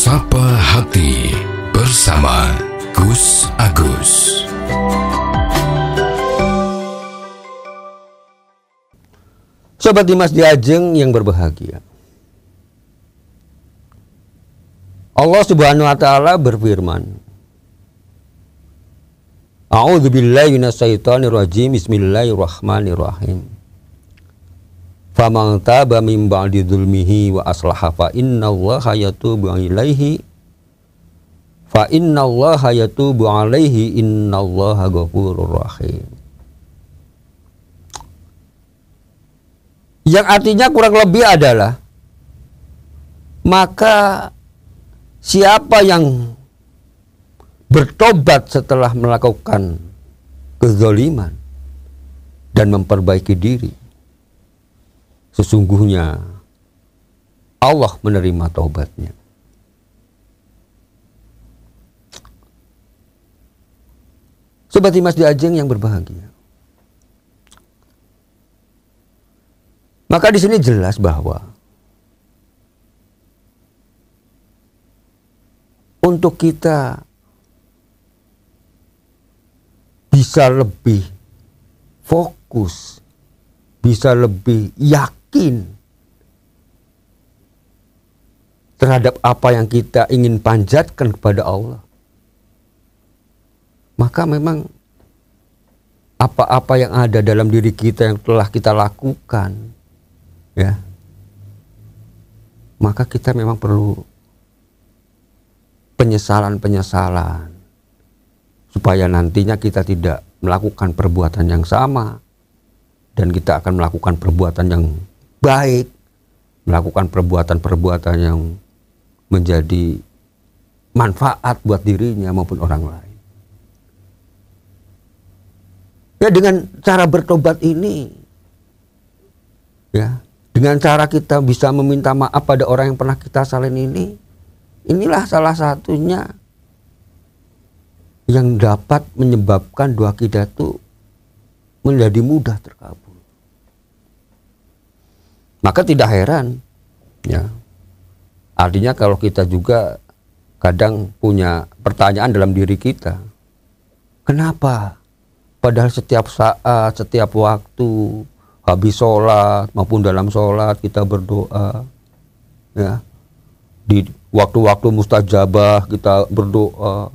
Sapa Hati bersama Gus Agus. Sobat Dimas Diajeng yang berbahagia, Allah Subhanahu wa taala berfirman, A'udzubillahi minasyaitonirrajim. Bismillahirrahmanirrahim. Faman taba min ba'di dzulmihi wa aslaha fa innallaha yatubu 'alaihi innallaha ghafurur rahim. Yang artinya kurang lebih adalah, maka siapa yang bertobat setelah melakukan kezaliman dan memperbaiki diri, sesungguhnya Allah menerima taubatnya. Sobat Dimas Diajeng yang berbahagia, maka di sini jelas bahwa untuk kita bisa lebih fokus, bisa lebih yakin terhadap apa yang kita ingin panjatkan kepada Allah, maka memang apa-apa yang ada dalam diri kita yang telah kita lakukan, ya, maka kita memang perlu penyesalan supaya nantinya kita tidak melakukan perbuatan yang sama, dan kita akan melakukan perbuatan yang baik, melakukan perbuatan-perbuatan yang menjadi manfaat buat dirinya maupun orang lain. Ya, dengan cara bertobat ini, ya, dengan cara kita bisa meminta maaf pada orang yang pernah kita salin ini, inilah salah satunya yang dapat menyebabkan doa kita itu menjadi mudah terkabul. Maka tidak heran, ya, artinya kalau kita juga kadang punya pertanyaan dalam diri kita, kenapa padahal setiap saat, setiap waktu, habis sholat maupun dalam sholat kita berdoa, ya, di waktu-waktu mustajabah kita berdoa,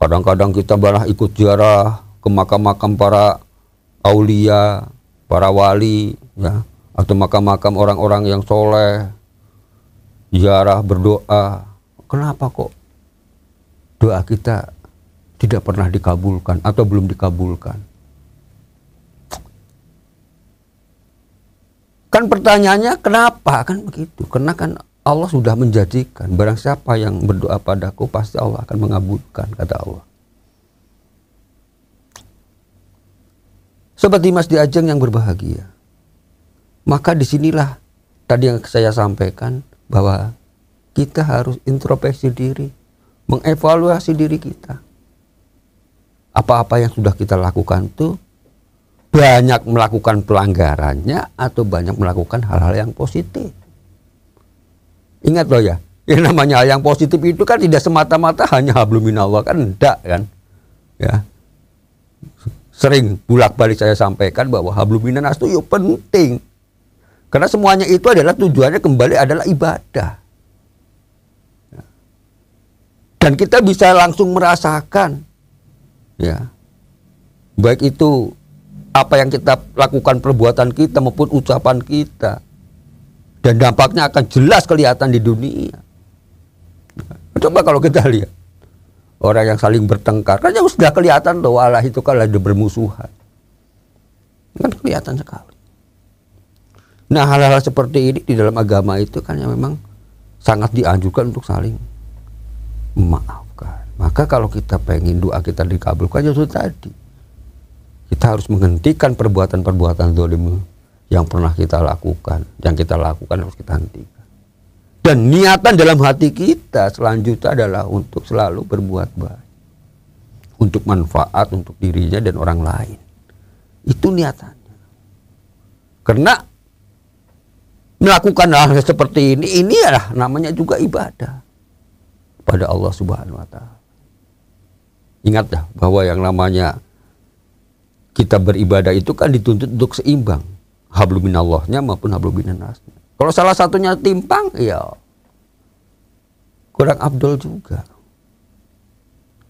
kadang-kadang kita malah ikut ziarah ke makam-makam para aulia, para wali, ya, atau makam-makam orang-orang yang soleh, ziarah berdoa. Kenapa kok doa kita tidak pernah dikabulkan atau belum dikabulkan? Kan pertanyaannya kenapa? Kan begitu. Karena kan Allah sudah menjanjikan, barang siapa yang berdoa padaku pasti Allah akan mengabulkan, kata Allah. Sobat Dimas Diajeng yang berbahagia, maka disinilah tadi yang saya sampaikan, bahwa kita harus introspeksi diri, mengevaluasi diri kita. Apa-apa yang sudah kita lakukan itu banyak melakukan pelanggarannya atau banyak melakukan hal-hal yang positif. Ingat loh ya, yang namanya hal yang positif itu kan tidak semata-mata hanya hablum minallah, kan enggak kan, ya. Sering bolak-balik saya sampaikan bahwa hablum minan nas itu ya penting, karena semuanya itu adalah tujuannya kembali adalah ibadah, dan kita bisa langsung merasakan, ya, baik itu apa yang kita lakukan, perbuatan kita maupun ucapan kita, dan dampaknya akan jelas kelihatan di dunia. Coba kalau kita lihat orang yang saling bertengkar, kan yang sudah kelihatan tuh, Allah itu kan ada bermusuhan, kan kelihatan sekali. Nah, hal-hal seperti ini di dalam agama itu kan yang memang sangat dianjurkan untuk saling memaafkan. Maka kalau kita pengen doa kita dikabulkan, ya itu tadi, kita harus menghentikan perbuatan-perbuatan zalim yang pernah kita lakukan, yang kita lakukan harus kita hentikan. Dan niatan dalam hati kita selanjutnya adalah untuk selalu berbuat baik, untuk manfaat untuk dirinya dan orang lain. Itu niatannya. Karena melakukan hal seperti ini adalah namanya juga ibadah pada Allah Subhanahu wa taala. Ingat dah bahwa yang namanya kita beribadah itu kan dituntut untuk seimbang, hablum minallahnya maupun hablum minannasnya. Kalau salah satunya timpang, ya kurang afdol juga.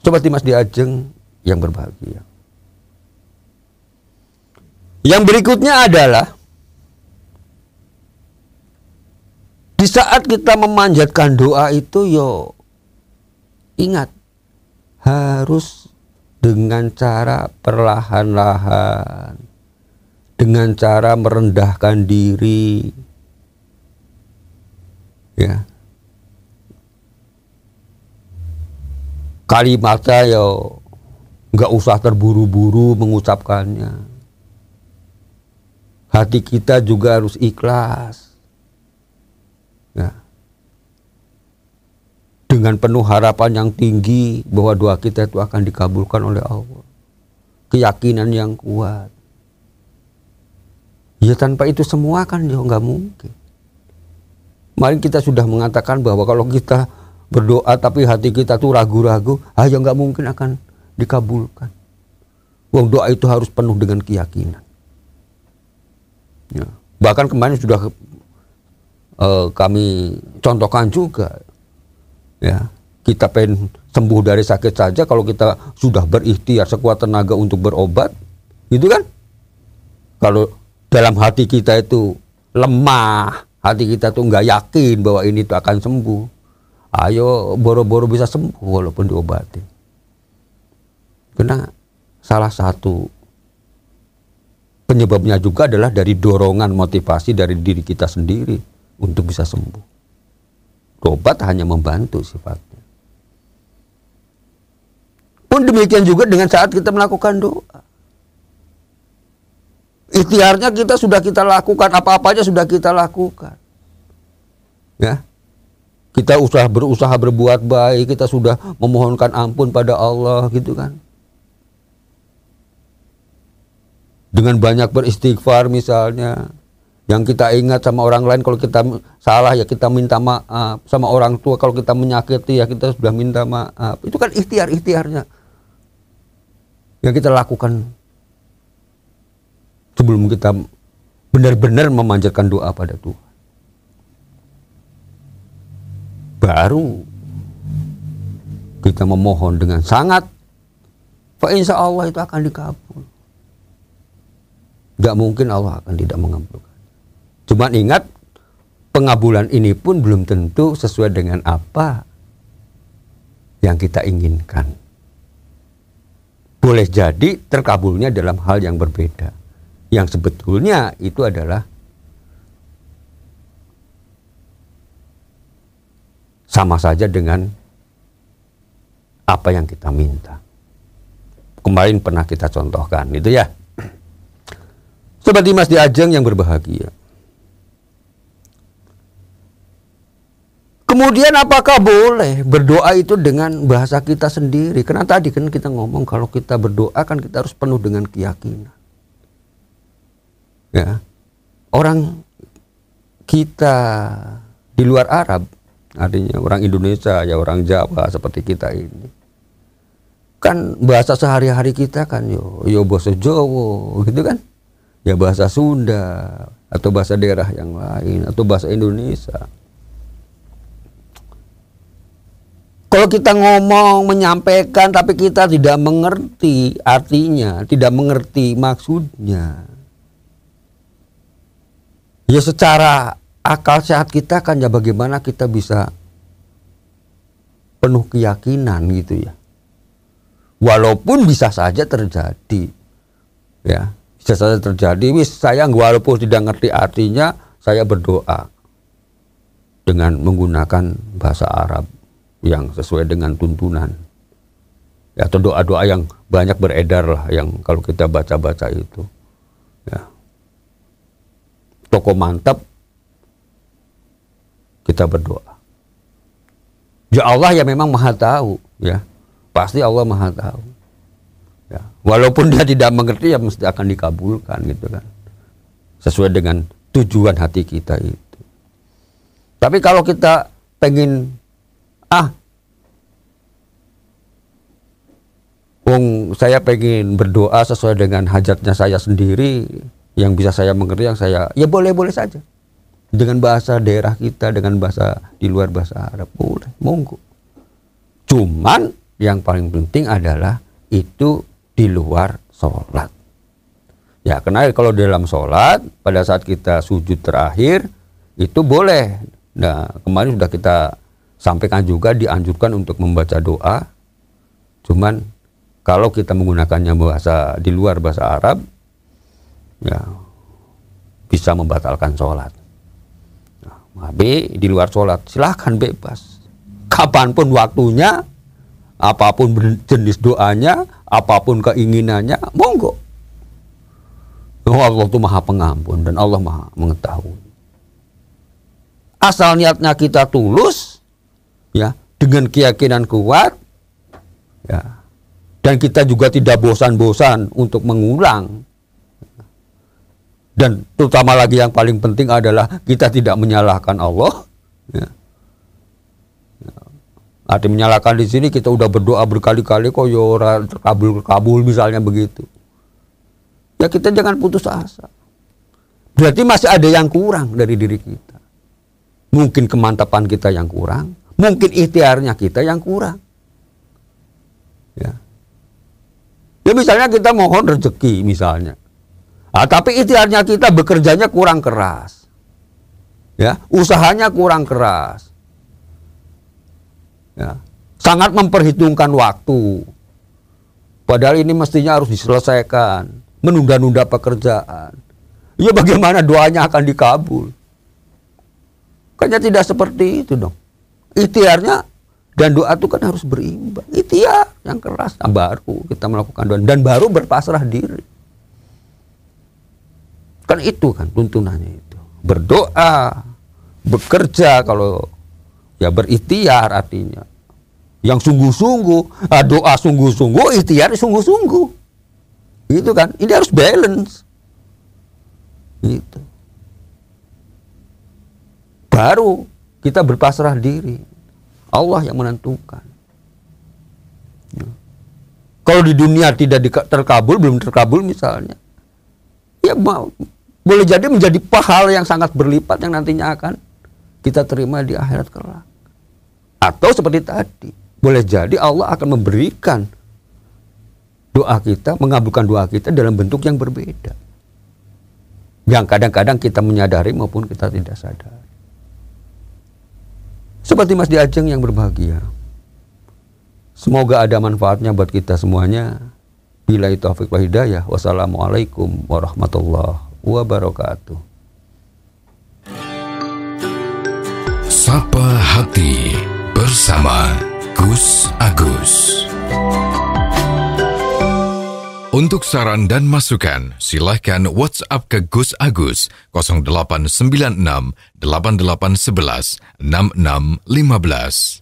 Sobat Dimas di Ajeng yang berbahagia. Yang berikutnya adalah di saat kita memanjatkan doa itu, yo ingat harus dengan cara perlahan-lahan, dengan cara merendahkan diri, ya. Kalimatnya yo nggak usah terburu-buru mengucapkannya. Hati kita juga harus ikhlas, ya. Dengan penuh harapan yang tinggi bahwa doa kita itu akan dikabulkan oleh Allah. Keyakinan yang kuat. Ya tanpa itu semua kan ya nggak mungkin. Kemarin kita sudah mengatakan bahwa kalau kita berdoa tapi hati kita tuh ragu-ragu, ya nggak mungkin akan dikabulkan. Wong doa itu harus penuh dengan keyakinan. Ya. Bahkan kemarin sudah kami contohkan juga, ya, kita pengen sembuh dari sakit saja kalau kita sudah berikhtiar sekuat tenaga untuk berobat, gitu kan? Kalau dalam hati kita itu lemah, hati kita tuh nggak yakin bahwa ini tuh akan sembuh, ayo boro-boro bisa sembuh walaupun diobati. Karena salah satu penyebabnya juga adalah dari dorongan motivasi dari diri kita sendiri untuk bisa sembuh. Obat hanya membantu sifatnya. Pun demikian juga dengan saat kita melakukan doa. Ikhtiarnya kita sudah kita lakukan, apa-apa aja sudah kita lakukan. Ya. Kita berusaha berbuat baik, kita sudah memohonkan ampun pada Allah, gitu kan. Dengan banyak beristighfar misalnya, yang kita ingat sama orang lain, kalau kita salah ya kita minta maaf, sama orang tua kalau kita menyakiti ya kita sudah minta maaf. Itu kan ikhtiarnya yang kita lakukan sebelum kita benar-benar memanjatkan doa pada Tuhan. Baru kita memohon dengan sangat, fa insya Allah itu akan dikabul. Gak mungkin Allah akan tidak mengabulkan. Cuman ingat, pengabulan ini pun belum tentu sesuai dengan apa yang kita inginkan. Boleh jadi terkabulnya dalam hal yang berbeda. Yang sebetulnya itu adalah sama saja dengan apa yang kita minta. Kemarin pernah kita contohkan, itu ya. Sobat Dimas di Ajeng yang berbahagia. Kemudian apakah boleh berdoa itu dengan bahasa kita sendiri? Karena tadi kan kita ngomong kalau kita berdoa kan kita harus penuh dengan keyakinan. Ya. Orang kita di luar Arab, artinya orang Indonesia ya orang Jawa seperti kita ini. Kan bahasa sehari-hari kita kan yo bahasa Jawa gitu kan. Ya bahasa Sunda atau bahasa daerah yang lain atau bahasa Indonesia. Kalau kita ngomong, menyampaikan tapi kita tidak mengerti artinya, tidak mengerti maksudnya, ya secara akal sehat kita kan ya bagaimana kita bisa penuh keyakinan gitu ya. Walaupun bisa saja terjadi, ya. Bisa saja terjadi, saya walaupun tidak ngerti artinya, saya berdoa dengan menggunakan bahasa Arab yang sesuai dengan tuntunan. Ya, atau doa-doa yang banyak beredar lah, yang kalau kita baca-baca itu. Ya. Toko mantap, kita berdoa. Ya Allah ya memang maha tahu, ya. Pasti Allah maha tahu. Ya, walaupun dia tidak mengerti ya mesti akan dikabulkan gitu kan. Sesuai dengan tujuan hati kita itu. Tapi kalau kita pengen saya pengen berdoa sesuai dengan hajatnya saya sendiri, yang bisa saya mengerti, yang saya, ya boleh-boleh saja. Dengan bahasa daerah kita, dengan bahasa di luar bahasa Arab, boleh, monggo. Cuman yang paling penting adalah itu di luar sholat. Ya, karena kalau dalam sholat, pada saat kita sujud terakhir, itu boleh. Nah, kemarin sudah kita sampaikan juga, dianjurkan untuk membaca doa. Cuman, kalau kita menggunakannya bahasa di luar bahasa Arab, ya, bisa membatalkan sholat. Nah, tapi di luar sholat, silahkan bebas. Kapanpun waktunya, apapun jenis doanya, apapun keinginannya, monggo. Allah itu Maha Pengampun dan Allah Maha Mengetahui. Asal niatnya kita tulus, ya, dengan keyakinan kuat, ya, dan kita juga tidak bosan-bosan untuk mengulang. Dan terutama lagi yang paling penting adalah kita tidak menyalahkan Allah. Ya. Arti menyalahkan di sini, kita udah berdoa berkali-kali kok ya ora terkabul misalnya begitu. Ya kita jangan putus asa. Berarti masih ada yang kurang dari diri kita. Mungkin kemantapan kita yang kurang, mungkin ikhtiarnya kita yang kurang. Ya. Ya misalnya kita mohon rezeki misalnya. Tapi ikhtiarnya kita bekerjanya kurang keras. Ya, usahanya kurang keras. Ya, sangat memperhitungkan waktu. Padahal ini mestinya harus diselesaikan. Menunda-nunda pekerjaan. Ya bagaimana doanya akan dikabul? Kayaknya tidak seperti itu dong. Ikhtiarnya dan doa itu kan harus berimbang. Ikhtiar yang keras, baru kita melakukan doa. Dan baru berpasrah diri. Kan itu kan tuntunannya itu. Berdoa, bekerja, kalau ya berikhtiar artinya. Yang sungguh-sungguh, doa sungguh-sungguh, ikhtiar sungguh-sungguh. Gitu kan, ini harus balance. Gitu. Baru kita berpasrah diri. Allah yang menentukan. Ya. Kalau di dunia tidak terkabul, belum terkabul misalnya, ya boleh jadi menjadi pahala yang sangat berlipat yang nantinya akan kita terima di akhirat kelak. Atau seperti tadi, boleh jadi Allah akan memberikan doa kita, mengabulkan doa kita dalam bentuk yang berbeda. Yang kadang-kadang kita menyadari maupun kita tidak sadar. Seperti Mas Diajeng yang berbahagia. Semoga ada manfaatnya buat kita semuanya. Billahi taufiq wal hidayah. Wassalamualaikum warahmatullahi wabarakatuh. Sapa Hati bersama Gus Agus. Untuk saran dan masukan, silahkan WhatsApp ke Gus Agus 0896 8811 6615.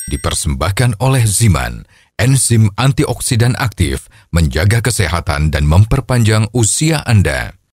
Dipersembahkan oleh Ziman, enzim antioksidan aktif, menjaga kesehatan dan memperpanjang usia Anda.